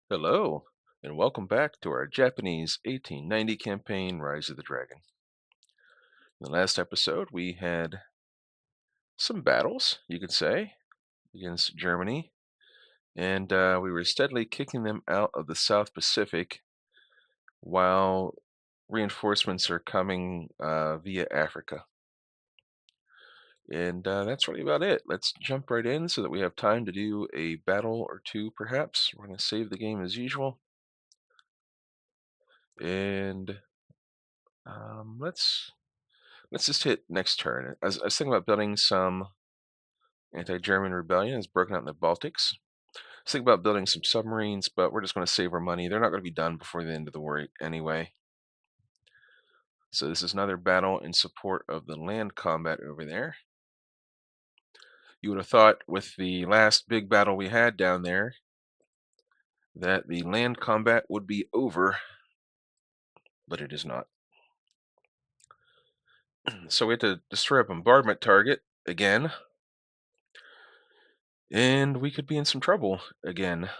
Hello, and welcome back to our Japanese 1890 campaign, Rise of the Dragon. In the last episode, we had some battles, you could say, against Germany, and we were steadily kicking them out of the South Pacific while reinforcements are coming via Africa. And that's really about it. Let's jump right in so that we have time to do a battle or two, perhaps. We're going to save the game as usual. And let's just hit next turn. I was thinking about building some anti-German rebellion. It's broken out in the Baltics. I was thinking about building some submarines, but we're just going to save our money. They're not going to be done before the end of the war anyway. So this is another battle in support of the land combat over there. You would have thought with the last big battle we had down there that the land combat would be over, but it is not. So we had to destroy a bombardment target again, and we could be in some trouble again.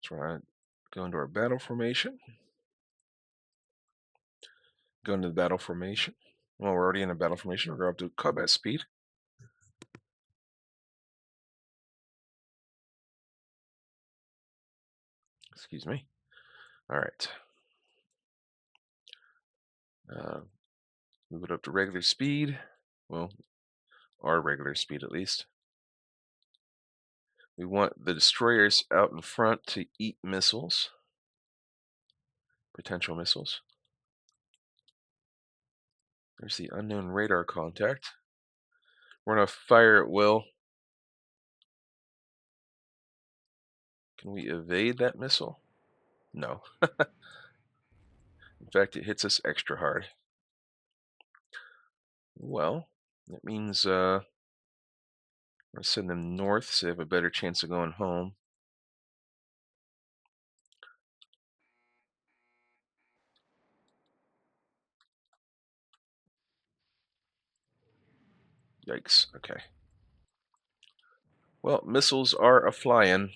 So we're going to go into our battle formation. Go into the battle formation. Well, we're already in a battle formation. We're going up to combat speed. Excuse me. All right. Move it up to regular speed. Well, our regular speed at least. We want the destroyers out in front to eat missiles. Potential missiles. There's the unknown radar contact. We're going to fire at will. Can we evade that missile? No. In fact, it hits us extra hard. Well, that means I'm going to send them north so they have a better chance of going home. Yikes. Okay. Well, missiles are a-flying.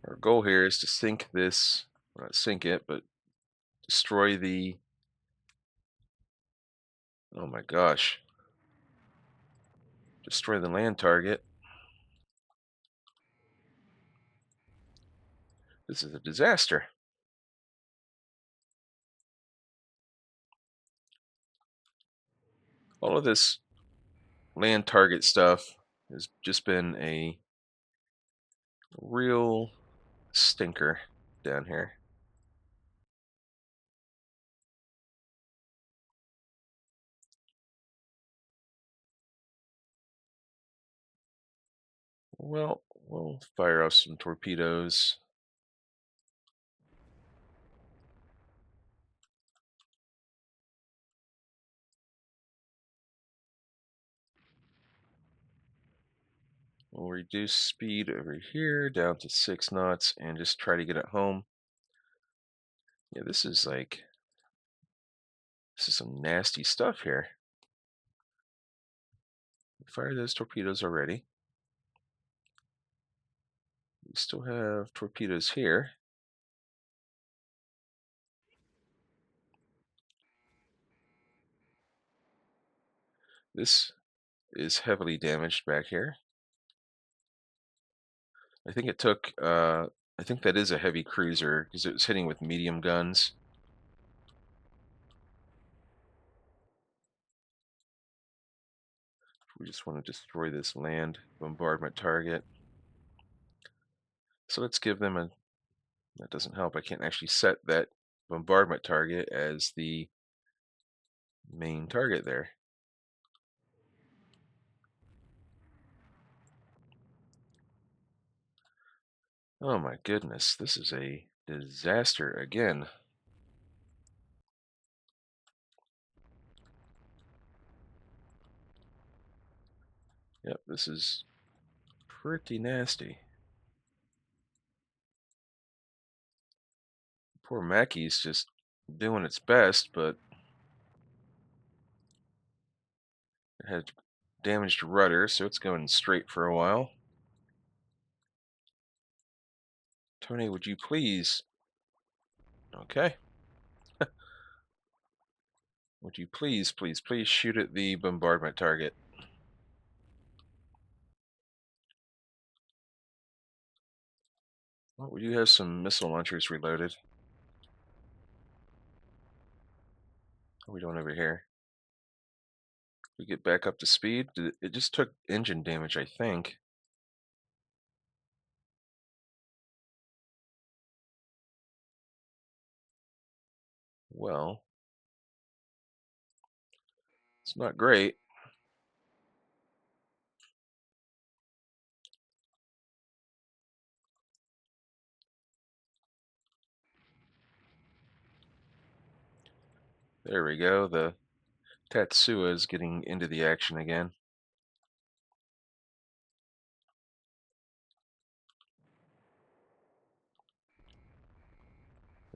Our goal here is to sink this, well, not sink it, but destroy the, oh my gosh, destroy the land target. This is a disaster. All of this land target stuff has just been a real stinker down here. Well, we'll fire off some torpedoes. We'll reduce speed over here down to 6 knots and just try to get it home. Yeah, this is some nasty stuff here. Fire those torpedoes already. We still have torpedoes here. This is heavily damaged back here. I think it took, I think that is a heavy cruiser because it was hitting with medium guns. We just want to destroy this land bombardment target. So let's give them a, that doesn't help. I can't actually set that bombardment target as the main target there. Oh my goodness, this is a disaster again. Yep, this is Pretty nasty. Poor Mackey's just doing its best, but it had damaged rudder, so it's going straight for a while. Tony, would you please? Okay. Would you please, please, please shoot at the bombardment target? Well, we do have some missile launchers reloaded. What are we doing over here? We get back up to speed. It just took engine damage, I think. Well, it's not great. There we go. The Tatsuya is getting into the action again.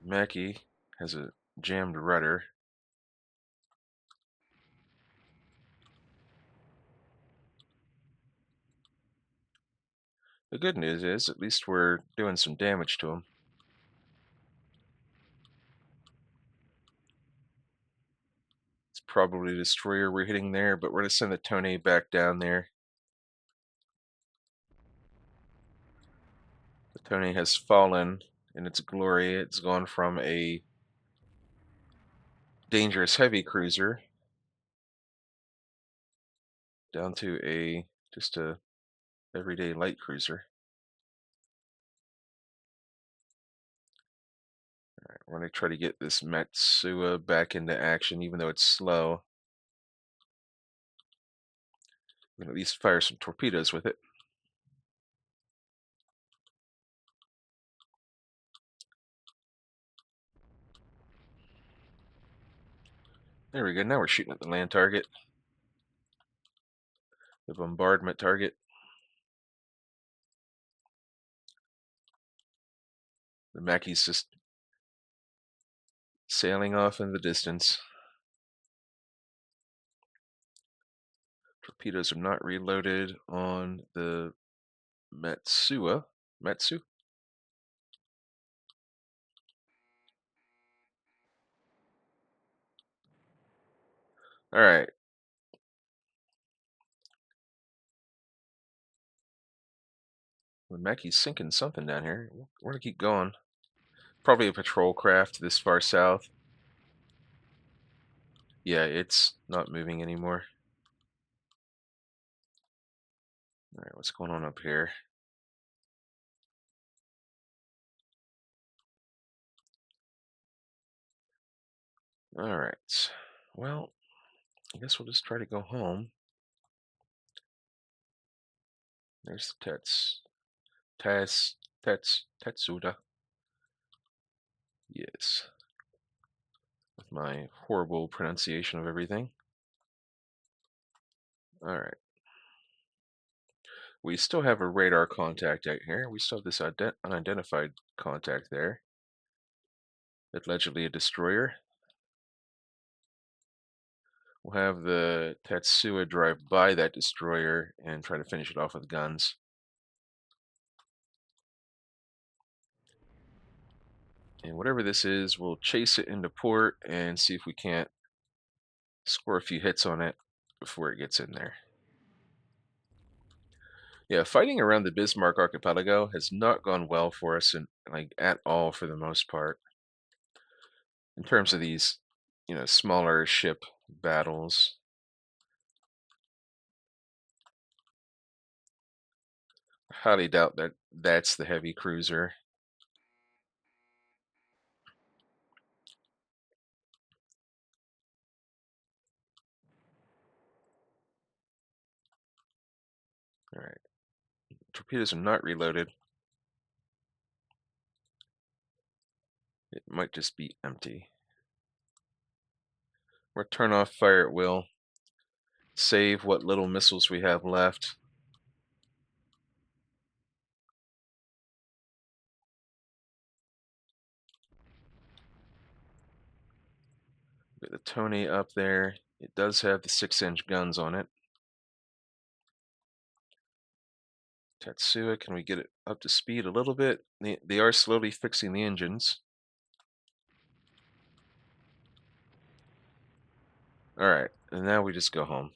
Mackie has a jammed rudder. The good news is, at least we're doing some damage to him. It's probably a destroyer we're hitting there, but we're going to send the Tone back down there. The Tone has fallen in its glory. It's gone from a dangerous heavy cruiser down to just a everyday light cruiser. All right, we're going to try to get this Matsuya back into action, even though it's slow. We can at least fire some torpedoes with it. There we go. Now we're shooting at the land target. The bombardment target. The Mackey's just sailing off in the distance. Torpedoes are not reloaded on the Matsuya. Matsu? Alright. The Mackey's sinking something down here. We're gonna keep going. Probably a patrol craft this far south. Yeah, it's not moving anymore. Alright, what's going on up here? Alright. Well, I guess we'll just try to go home. There's the Tatsuda. Yes. With my horrible pronunciation of everything. Alright. We still have a radar contact out here. We still have this unidentified contact there. Allegedly a destroyer. We'll have the Tatsuya drive by that destroyer and try to finish it off with guns. And whatever this is, we'll chase it into port and see if we can't score a few hits on it before it gets in there. Yeah, fighting around the Bismarck Archipelago has not gone well for us at all for the most part. In terms of these, smaller ship battles. I highly doubt that that's the heavy cruiser. All right. Torpedoes are not reloaded. It might just be empty. We'll turn off fire at will. Save what little missiles we have left. Get the Tone up there. It does have the 6-inch guns on it. Tatsuya, can we get it up to speed a little bit? They are slowly fixing the engines. All right, and now we just go home.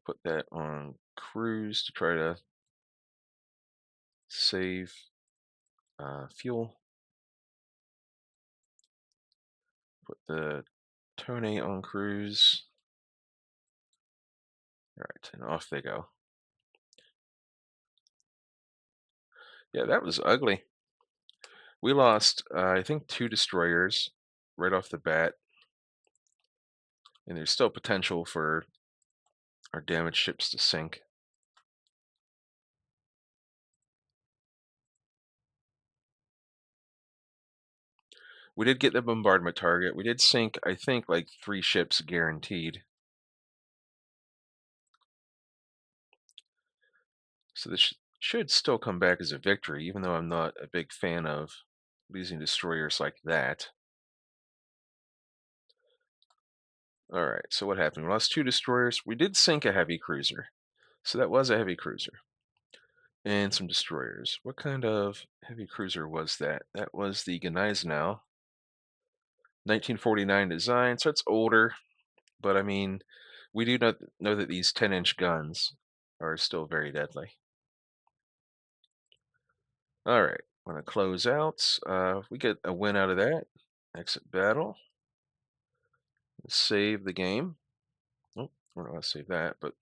Put that on cruise to try to save fuel. Put the Tone on cruise. All right, and off they go. Yeah, that was ugly. We lost, I think, 2 destroyers right off the bat, and there's still potential for our damaged ships to sink. We did get the bombardment target. We did sink, I think, like 3 ships guaranteed. So this should still come back as a victory, even though I'm not a big fan of losing destroyers like that. All right, so what happened? We lost 2 destroyers. We did sink a heavy cruiser. So that was a heavy cruiser. And some destroyers. What kind of heavy cruiser was that? That was the Gneisenau. 1949 design, so it's older. But I mean, we do not know that these 10-inch guns are still very deadly. All right, want to close out. We get a win out of that. Exit battle. Save the game. Oh, we're not going to save that, but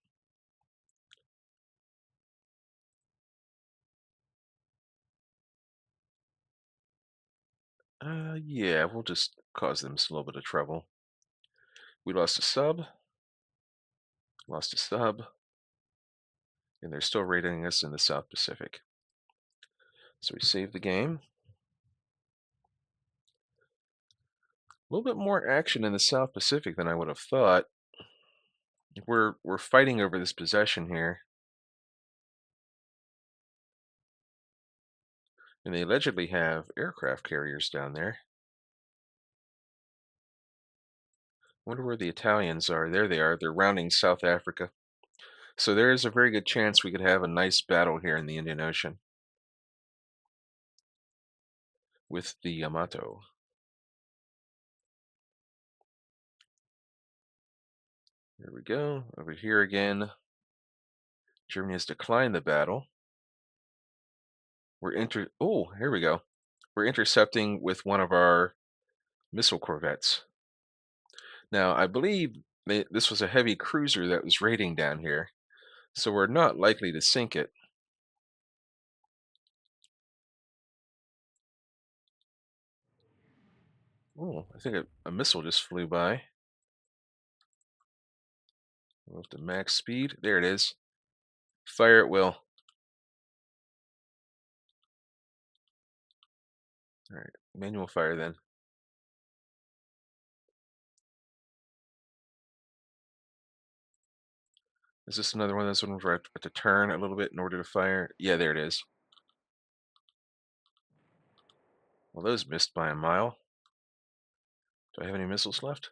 yeah, we'll just cause them a little bit of trouble. We lost a sub, and they're still raiding us in the South Pacific. So we save the game. A little bit more action in the South Pacific than I would have thought. We're fighting over this possession here. And they allegedly have aircraft carriers down there. Wonder where the Italians are. There they are. They're rounding South Africa. So there is a very good chance we could have a nice battle here in the Indian Ocean with the Yamato. There we go. Over here again. Germany has declined the battle. Oh, here we go. We're intercepting with one of our missile corvettes. Now, I believe this was a heavy cruiser that was raiding down here, so we're not likely to sink it. Oh, I think a missile just flew by. Up to max speed. There it is. Fire at will. All right, manual fire then. Is this another one of those ones where I have to turn a little bit in order to fire? Yeah, there it is. Well, those missed by a mile. Do I have any missiles left?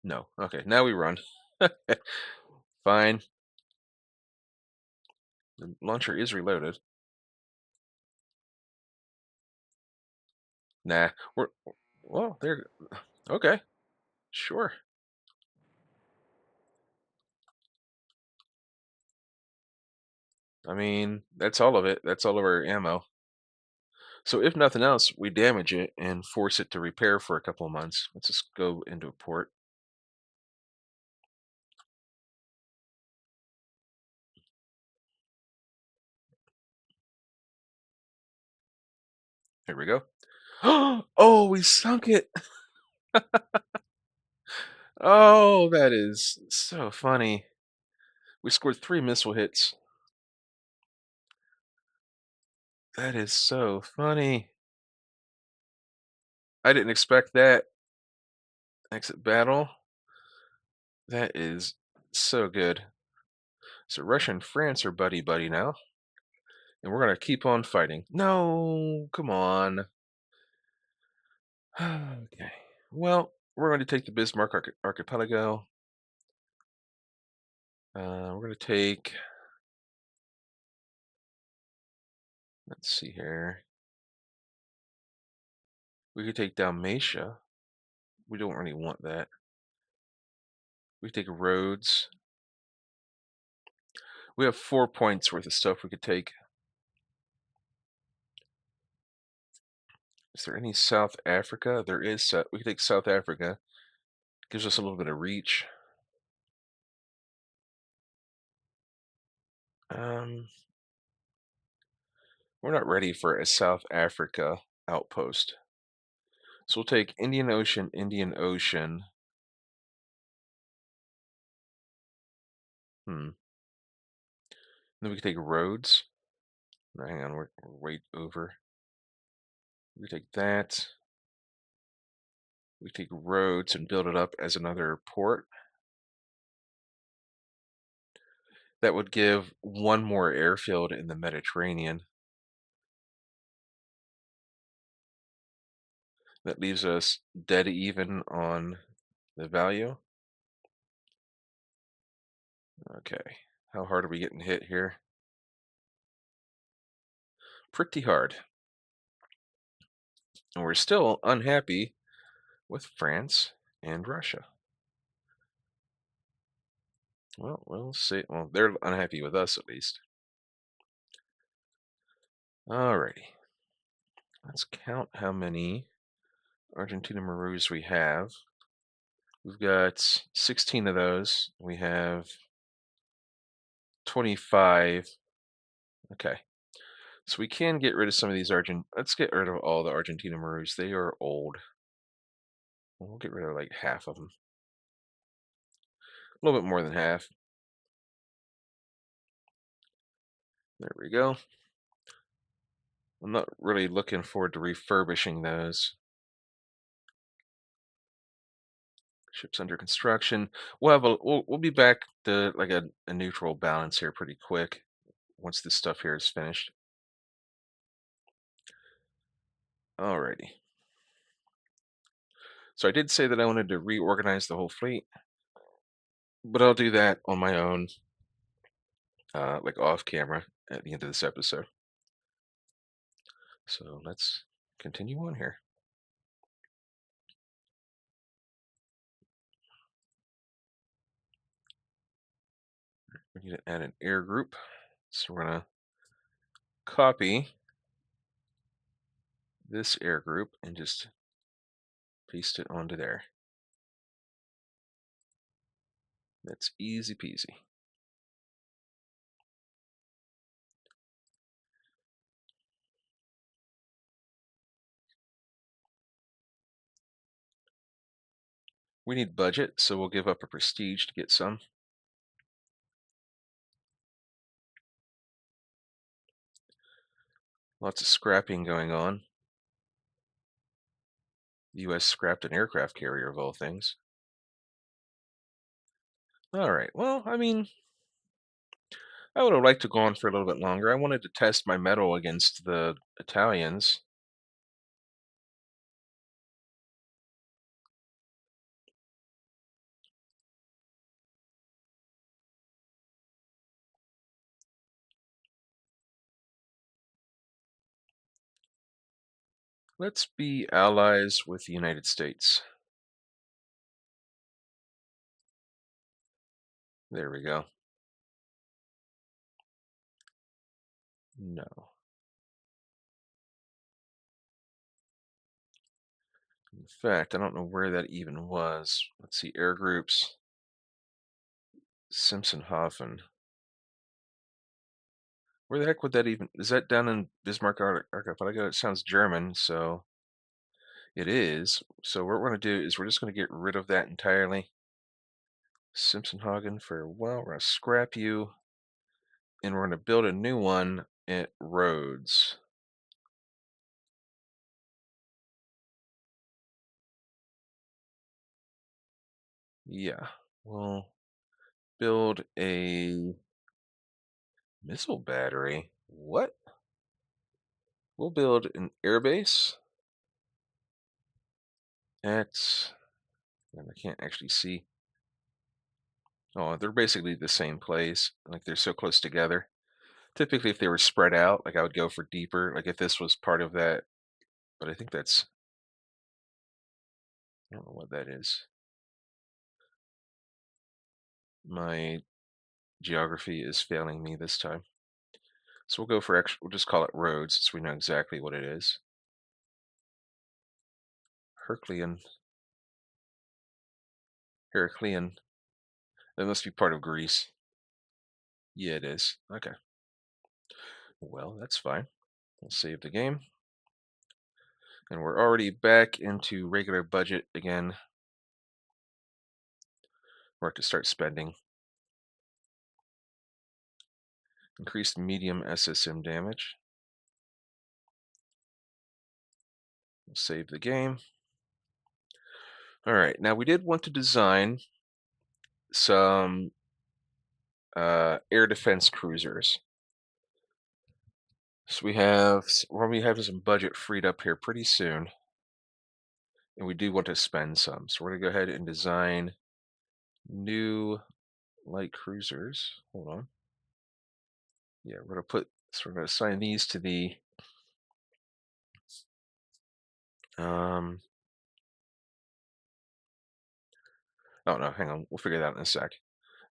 No. Okay, now we run. Fine. The launcher is reloaded. Nah, well, there. Okay, sure. I mean, that's all of it. That's all of our ammo. So if nothing else, we damage it and force it to repair for a couple of months. Let's just go into a port. Here we go. Oh, we sunk it. Oh, that is so funny. We scored 3 missile hits. That is so funny. I didn't expect that. Exit battle. That is so good. So Russia and France are buddy-buddy now. And we're gonna keep on fighting. No, come on. Okay. Well, we're going to take the Bismarck Archipelago. We're going to take, let's see here. We could take Dalmatia. We don't really want that. We could take Rhodes. We have 4 points worth of stuff we could take. Is there any South Africa? There is. We could take South Africa. Gives us a little bit of reach. Um, we're not ready for a South Africa outpost. So we'll take Indian Ocean, Indian Ocean. Then we could take Rhodes. No, hang on, we're way over. We take that. We take Rhodes and build it up as another port. That would give one more airfield in the Mediterranean. That leaves us dead even on the value. Okay, how hard are we getting hit here? Pretty hard. And we're still unhappy with France and Russia. Well, we'll see. Well, they're unhappy with us at least. Alrighty. Let's count how many Argentina Maroons we have. We've got 16 of those. We have 25. Okay. So we can get rid of some of these Let's get rid of all the Argentina Maroons. They are old. We'll get rid of like half of them. A little bit more than half. There we go. I'm not really looking forward to refurbishing those. Ships under construction. We'll be back to like a neutral balance here pretty quick once this stuff here is finished. Alrighty. So I did say that I wanted to reorganize the whole fleet, but I'll do that on my own, like off camera at the end of this episode. So let's continue on here. We need to add an air group. So we're gonna copy this air group and just paste it onto there. That's easy peasy. We need budget, so we'll give up a prestige to get some. Lots of scrapping going on. The US scrapped an aircraft carrier of all things. Alright, well, I mean, I would have liked to go on for a little bit longer. I wanted to test my mettle against the Italians. Let's be allies with the United States. There we go. No. In fact, I don't know where that even was. Let's see, air groups. Simpsonhofen. Where the heck would that even... Is that down in Bismarck Archipelago? It sounds German, so... It is. So what we're going to do is we're just going to get rid of that entirely. Simpsonhagen for, well, we're going to scrap you. And we're going to build a new one at Rhodes. Yeah, we'll build a missile battery. What? We'll build an airbase at, and I can't actually see. Oh, they're basically the same place. Like they're so close together. Typically, if they were spread out, like I would go for deeper. Like if this was part of that, but I think that's, I don't know what that is. My geography is failing me this time. So we'll go for extra, we'll just call it roads since we know exactly what it is. Heraclean. Heraclean. That must be part of Greece. Yeah, it is. Okay. Well, that's fine. We'll save the game. And we're already back into regular budget again. We're to start spending. Increased medium SSM damage. We'll save the game. All right, now we did want to design some air defense cruisers. So we have some budget freed up here pretty soon, and we do want to spend some. So we're gonna go ahead and design new light cruisers. Hold on. Yeah, we're gonna assign these to the um. Oh no, hang on. We'll figure that out in a sec.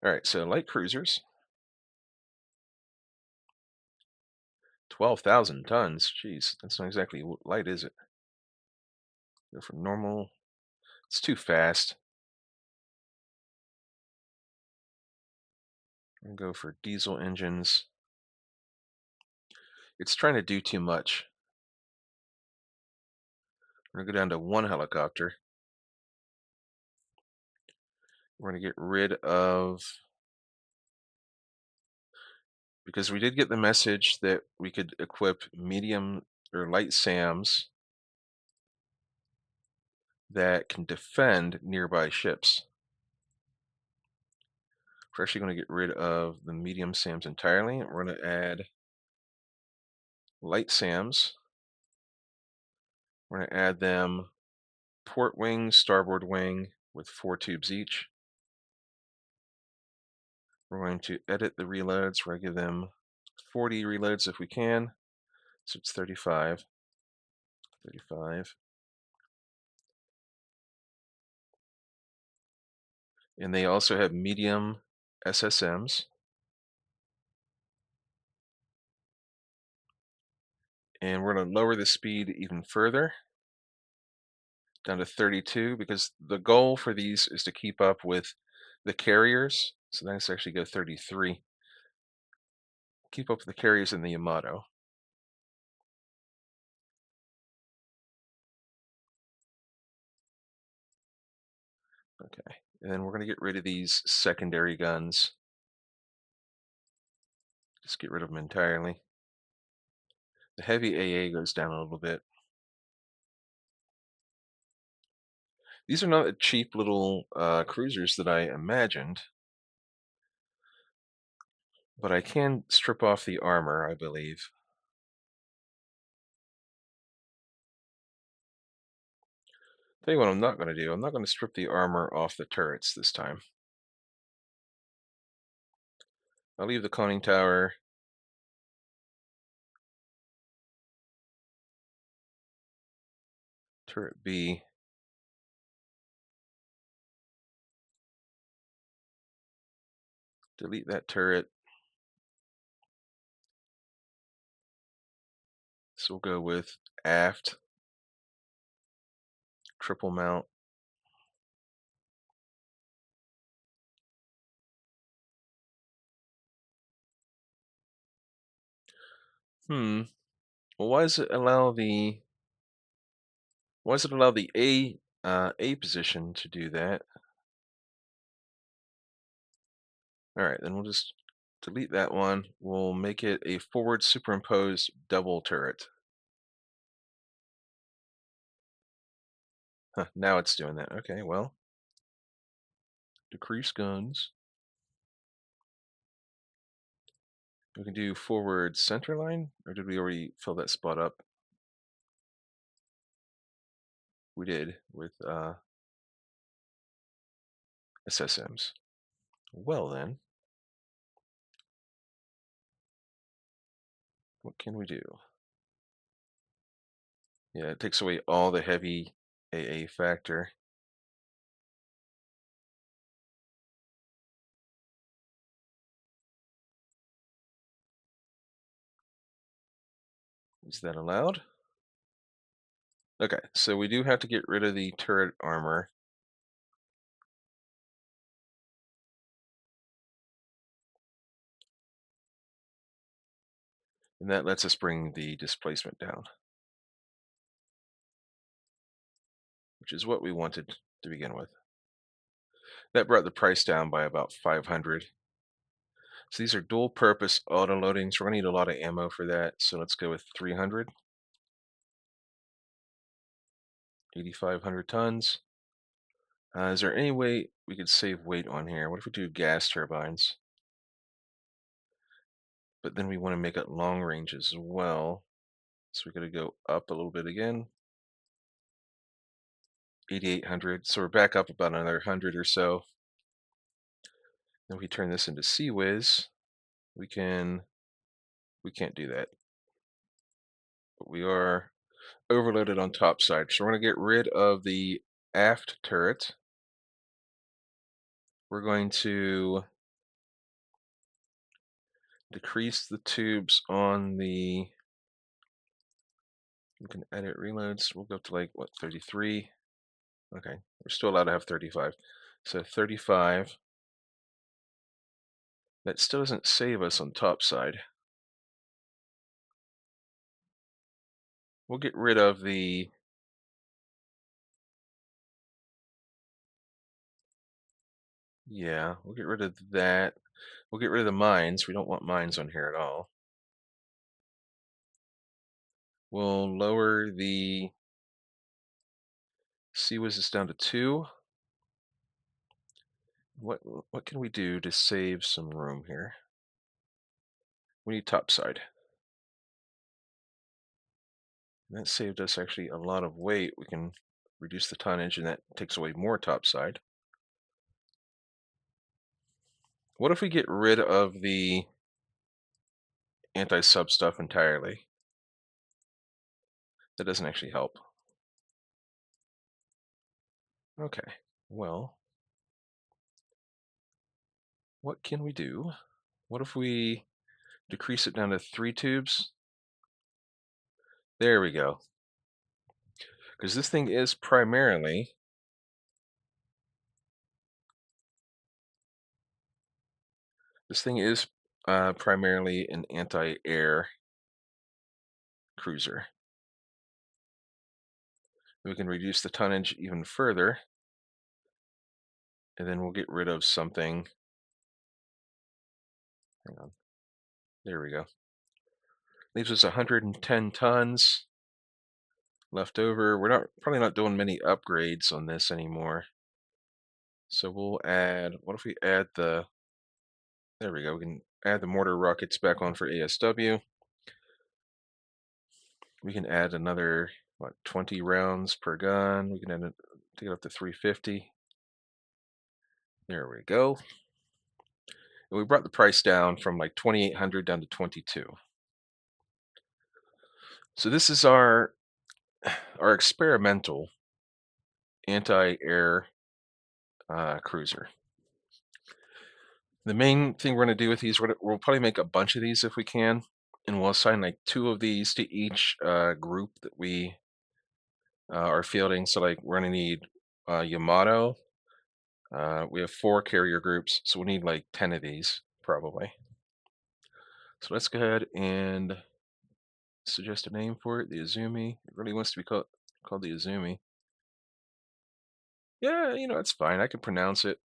All right, so light cruisers, 12,000 tons. Jeez, that's not exactly light, is it? Go for normal. It's too fast. And go for diesel engines. It's trying to do too much. We're gonna go down to one helicopter. We're gonna get rid of, because we did get the message that we could equip medium or light SAMs that can defend nearby ships. We're actually going to get rid of the medium SAMs entirely. We're going to add light SAMs. We're going to add them port wing, starboard wing with 4 tubes each. We're going to edit the reloads. We're going to give them 40 reloads if we can. So it's 35. 35. And they also have medium SSMs. And we're going to lower the speed even further, down to 32, because the goal for these is to keep up with the carriers. So let's actually go 33. Keep up with the carriers in the Yamato. Okay, and then we're going to get rid of these secondary guns. Just get rid of them entirely. The heavy AA goes down a little bit. These are not the cheap little cruisers that I imagined, but I can strip off the armor, I believe. Tell you what I'm not going to do. I'm not going to strip the armor off the turrets this time. I'll leave the conning tower. Turret B. Delete that turret. So we'll go with aft, triple mount. Well, why does it allow the A position to do that? All right, then we'll just delete that one. We'll make it a forward superimposed double turret. Huh, now it's doing that. Okay, well, decrease guns. We can do forward center line, or did we already fill that spot up? we did with SSMs. Well then, what can we do? Yeah, it takes away all the heavy AA factor. Is that allowed? Okay, so we do have to get rid of the turret armor. And that lets us bring the displacement down, which is what we wanted to begin with. That brought the price down by about 500. So these are dual purpose auto loadings. We're going to need a lot of ammo for that. So let's go with 300. 8,500 tons. Is there any way we could save weight on here? What if we do gas turbines? But then we want to make it long range as well. So we got to go up a little bit again. 8,800. So we're back up about another 100 or so. Then we turn this into CIWS. We can't do that. But we are overloaded on top side. So we're going to get rid of the aft turret. We're going to decrease the tubes on the, we can edit reloads. We'll go up to like, what, 33? Okay, we're still allowed to have 35. So 35. That still doesn't save us on top side. We'll get rid of the, yeah, we'll get rid of that. We'll get rid of the mines. We don't want mines on here at all. We'll lower the CIWS down to 2. What can we do to save some room here? We need topside. That saved us actually a lot of weight. We can reduce the tonnage, and that takes away more topside. What if we get rid of the anti-sub stuff entirely? That doesn't actually help. Okay, well, what can we do? What if we decrease it down to 3 tubes? There we go. Because this thing is primarily primarily an anti-air cruiser. We can reduce the tonnage even further, and then we'll get rid of something. Hang on. There we go. Leaves us 110 tons left over. We're probably not doing many upgrades on this anymore. So we'll add, what if we add the, there we go, we can add the mortar rockets back on for ASW. We can add another, what, 20 rounds per gun. We can add it, take it up to 350. There we go. And we brought the price down from like 2,800 down to 22. So this is our experimental anti-air cruiser. The main thing we're going to do with these, we'll probably make a bunch of these if we can, and we'll assign like 2 of these to each group that we are fielding. So like we're going to need Yamato. We have 4 carrier groups, so we need like 10 of these probably. So let's go ahead and suggest a name for it, the Izumi. It really wants to be called the Izumi. Yeah, you know, it's fine. I can pronounce it.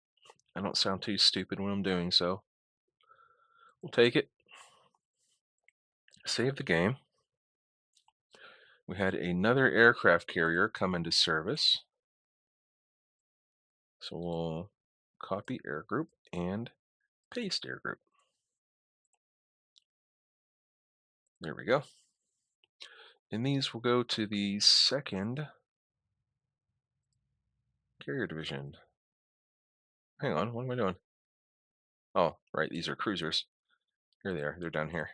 I don't sound too stupid when I'm doing so. We'll take it. Save the game. We had another aircraft carrier come into service. So we'll copy air group and paste air group. There we go. And these will go to the second Carrier division. Hang on, what am I doing? Oh, right, these are cruisers. Here they are. They're down here.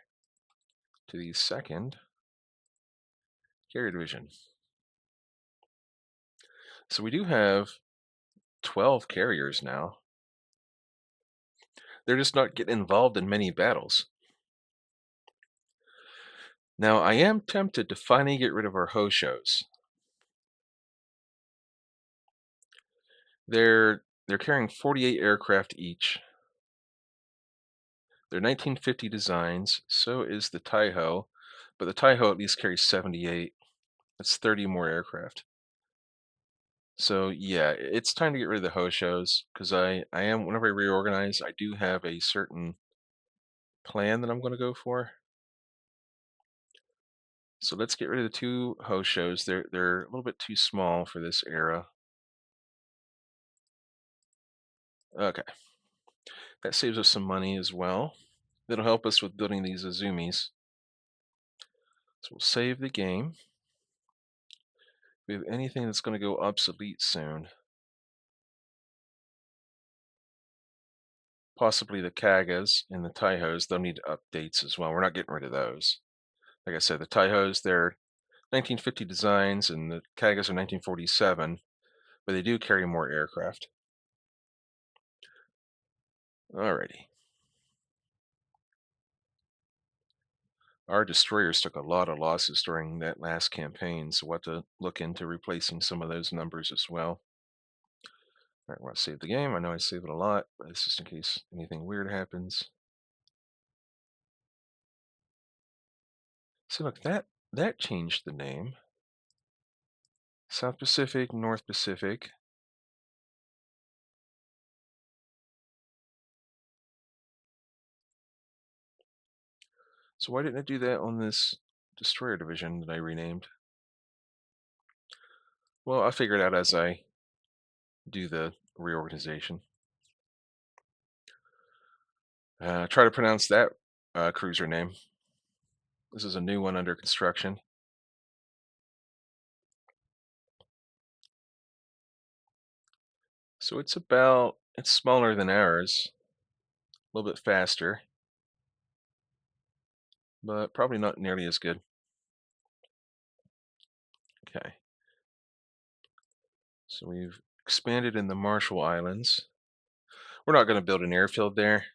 To the second carrier division. So we do have 12 carriers now. They're just not getting involved in many battles. Now, I am tempted to finally get rid of our Hoshos. They're carrying 48 aircraft each. They're 1950 designs, so is the Taiho, but the Taiho at least carries 78. That's 30 more aircraft. So yeah, it's time to get rid of the Hoshos because I am whenever I reorganize, I do have a certain plan that I'm going to go for. So let's get rid of the two Hoshos. They're a little bit too small for this era. Okay, that saves us some money as well. That'll help us with building these Azumis. So we'll save the game. If we have anything that's going to go obsolete soon. Possibly the Kagas and the Taihos, they'll need updates as well. We're not getting rid of those. Like I said, the Taihos, they're 1950 designs, and the Kagas are 1947, but they do carry more aircraft. Alrighty. Our destroyers took a lot of losses during that last campaign, so we'll have to look into replacing some of those numbers as well. All right, I want to save the game. I know I save it a lot, but it's just in case anything weird happens. So look, that changed the name. South Pacific, North Pacific. So why didn't it do that on this destroyer division that I renamed? Well, I'll figure it out as I do the reorganization. Try to pronounce that cruiser name. This is a new one under construction. So it's smaller than ours, a little bit faster, but probably not nearly as good. Okay. So we've expanded in the Marshall Islands. We're not going to build an airfield there,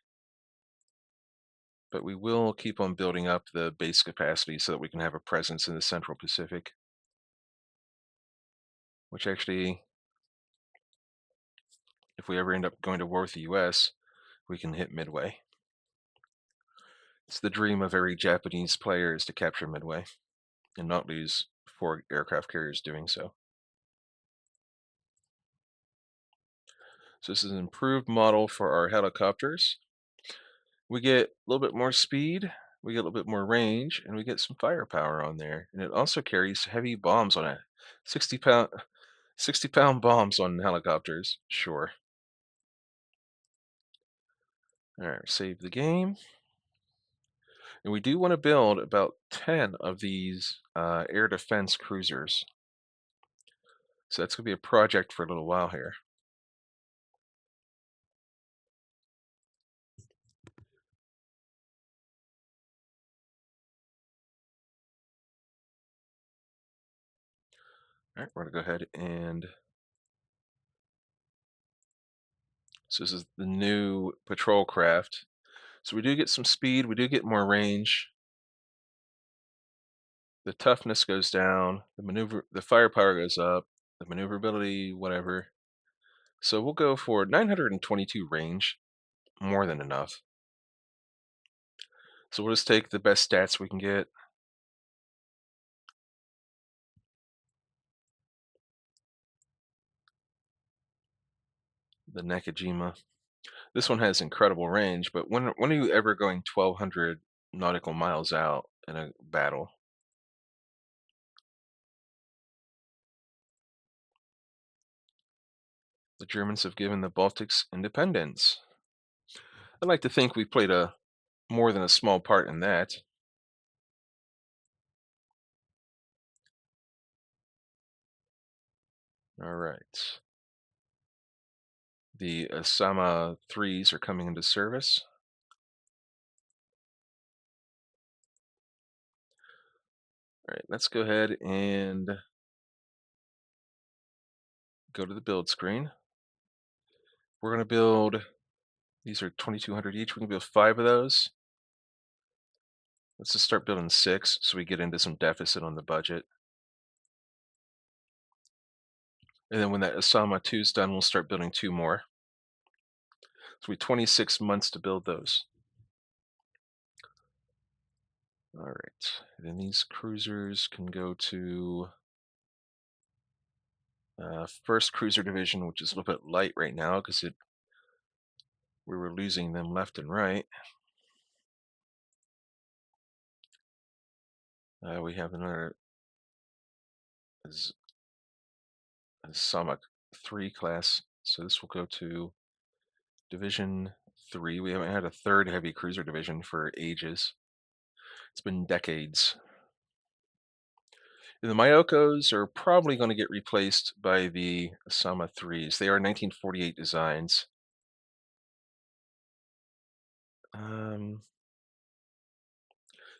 but we will keep on building up the base capacity so that we can have a presence in the Central Pacific, which actually, if we ever end up going to war with the US, we can hit Midway. It's the dream of every Japanese player is to capture Midway and not lose 4 aircraft carriers doing so. So this is an improved model for our helicopters. We get a little bit more speed, we get a little bit more range, and we get some firepower on there. And it also carries heavy bombs on it. 60-pound bombs on helicopters. Sure. All right, save the game. And we do want to build about 10 of these air defense cruisers. So that's going to be a project for a little while here. All right, we're going to go ahead and so this is the new patrol craft. So we do get some speed, we do get more range. The toughness goes down, the firepower goes up, the maneuverability, whatever. So we'll go for 922 range, more than enough. So we'll just take the best stats we can get. The Nakajima. This one has incredible range, but when are you ever going 1200 nautical miles out in a battle? The Germans have given the Baltics independence. I'd like to think we played a more than a small part in that. All right. The Osama 3s are coming into service. All right, let's go ahead and go to the build screen. We're going to build, these are 2,200 each. We can build 5 of those. Let's just start building 6 so we get into some deficit on the budget. And then when that Osama 2 is done, we'll start building 2 more. So we have 26 months to build those. All right, and then these cruisers can go to first cruiser division, which is a little bit light right now because we were losing them left and right. We have another Osama 3 class, so this will go to Division 3. We haven't had a third heavy cruiser division for ages. It's been decades. The Myokos are probably going to get replaced by the Osama 3s. They are 1948 designs.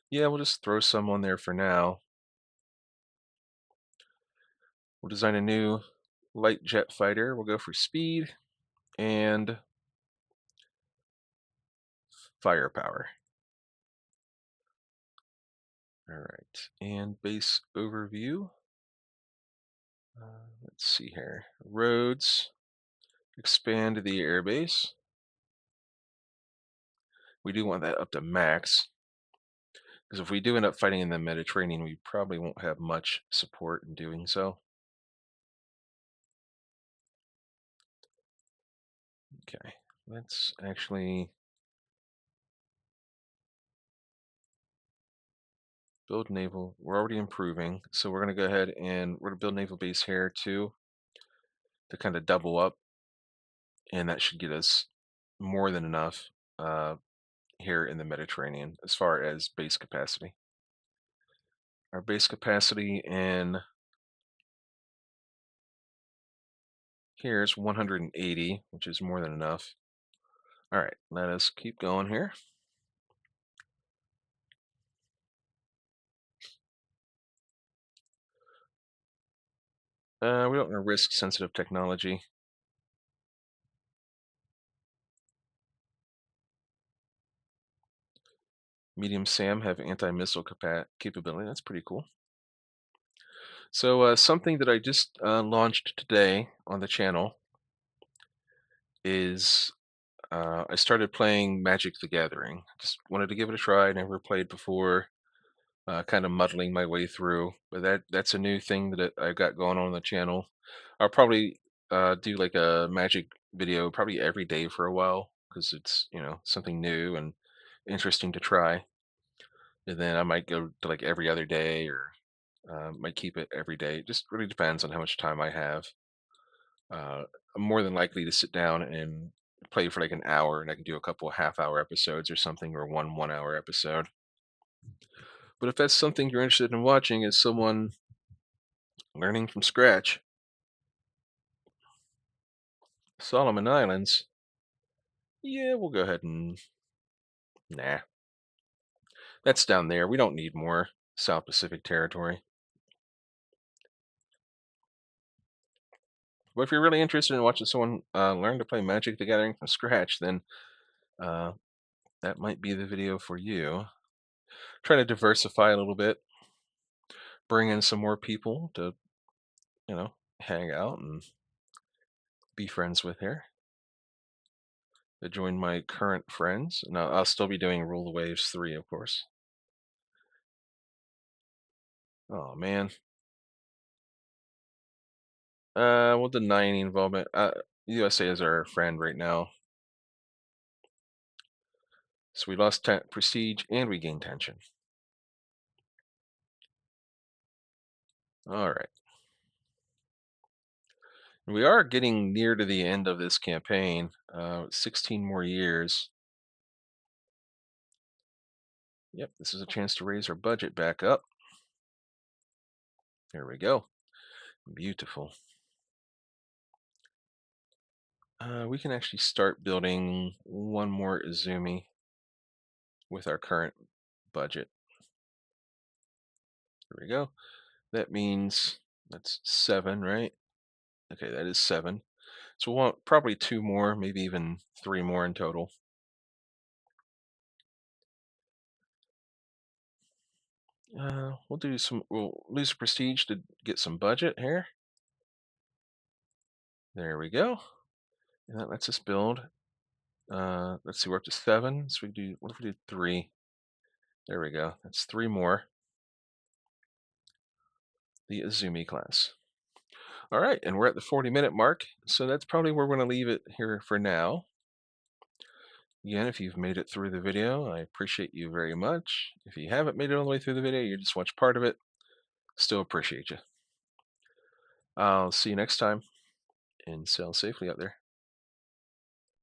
Yeah, we'll just throw some on there for now. We'll design a new light jet fighter. We'll go for speed and firepower. All right, and base overview. Let's see here. Roads, expand the airbase. We do want that up to max, because if we do end up fighting in the Mediterranean, we probably won't have much support in doing so. Okay, let's actually build naval. We're already improving, so we're going to go ahead and we're going to build naval base here too to kind of double up, and that should get us more than enough here in the Mediterranean as far as base capacity. Our base capacity in here is 180, which is more than enough. All right, let us keep going here. We don't want to risk sensitive technology. Medium SAM have anti-missile capability. That's pretty cool. So something that I just launched today on the channel is I started playing Magic the Gathering. Just wanted to give it a try. Never played before. Kind of muddling my way through, but that's a new thing that I've got going on the channel. I'll probably do like a Magic video probably every day for a while because it's something new and interesting to try. And then I might go to like every other day or might keep it every day. It just really depends on how much time I have. I'm more than likely to sit down and play for like an hour, and I can do a couple half-hour episodes or something, or one 1-hour episode. But if that's something you're interested in watching, is someone learning from scratch, Solomon Islands, yeah, we'll go ahead and nah, that's down there. We don't need more South Pacific territory. But if you're really interested in watching someone learn to play Magic the Gathering from scratch, then uh, that might be the video for you. Trying to diversify a little bit, bring in some more people to, hang out and be friends with here. To join my current friends. Now I'll still be doing Rule the Waves 3, of course. Oh man. We'll deny any involvement. USA is our friend right now. So we lost prestige and we gained tension. All right. We are getting near to the end of this campaign. 16 more years. Yep, this is a chance to raise our budget back up. There we go. Beautiful. We can actually start building one more Izumi with our current budget. There we go. That means that's 7, right? Okay, that is 7. So we'll want probably 2 more, maybe even 3 more in total. We'll lose prestige to get some budget here. There we go. And that lets us build. Let's see, we're up to 7. So what if we do 3? There we go. That's 3 more. The Izumi class. All right, and we're at the 40-minute mark. So that's probably where we're going to leave it here for now. Again, if you've made it through the video, I appreciate you very much. If you haven't made it all the way through the video, you just watched part of it, still appreciate you. I'll see you next time, and sail safely out there.